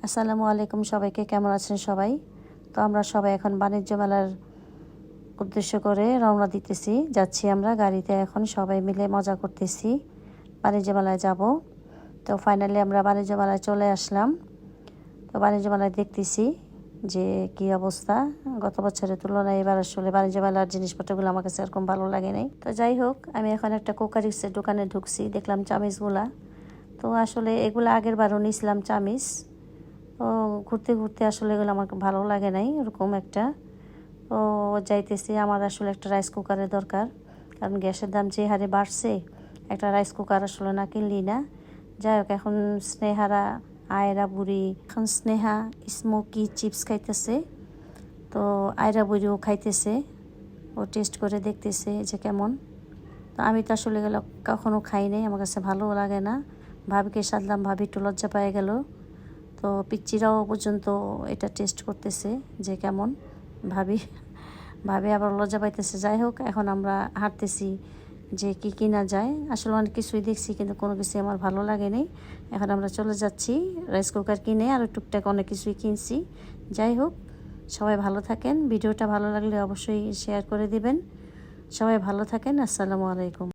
আসসালামু আলাইকুম, সবাইকে কেমন আছেন সবাই? তো আমরা সবাই এখন বাণিজ্য মেলার উদ্দেশ্য করে রওনা দিতেছি, যাচ্ছি আমরা গাড়িতে। এখন সবাই মিলে মজা করতেছি, বাণিজ্য মেলায় যাব। তো ফাইনালি আমরা বাণিজ্য মেলায় চলে আসলাম। তো বাণিজ্য মেলায় দেখতেছি যে কী অবস্থা। গত বছরের তুলনায় এবার আসলে বাণিজ্য মেলার জিনিসপত্রগুলো আমার কাছে এরকম ভালো লাগে নাই। তো যাই হোক, আমি এখন একটা কোকারিক্সের দোকানে ঢুকছি, দেখলাম চামিচগুলা। তো আসলে এগুলো আগের বারও নিয়েছিলাম চামিচ। তো ঘুরতে ঘুরতে আসলে এগুলো আমার ভালো লাগে নাই ওরকম একটা। তো যাইতেছি, আমার আসলে একটা রাইস কুকারের দরকার, কারণ গ্যাসের দাম যে হারে বাড়ছে, একটা রাইস কুকার আসলে না কিনলি না। যাই হোক, এখন স্নেহারা আয়রা বুড়ি, এখন স্নেহা স্মোকি চিপস খাইতেছে, তো আয়রা বুড়িও খাইতেছে। ও টেস্ট করে দেখতেছে যে কেমন। তো আমি তো আসলে এগুলো কখনো খাই নাই, আমার কাছে ভালোও লাগে না। ভাবিকে সাধলাম, ভাবি একটু লজ্জা পেয়ে গেল। তো পিচ্চিরাও পর্যন্ত এটা টেস্ট করতেছে যে কেমন। ভাবি ভাবি আবার লজ্জা পাইতেছে। যাই হোক, এখন আমরা হাঁটতেছি যে কি কিনা যায়। আসলে অনেক কিছুই দেখছি, কিন্তু কোনো কিছুই আমার ভালো লাগেনি। এখন আমরা চলে যাচ্ছি রাইস কুকার কিনে, আর টুকটাক অনেক কিছুই কিনছি। যাই হোক, সবাই ভালো থাকেন। ভিডিওটা ভালো লাগলে অবশ্যই শেয়ার করে দিবেন। সবাই ভালো থাকেন। আসসালামু আলাইকুম।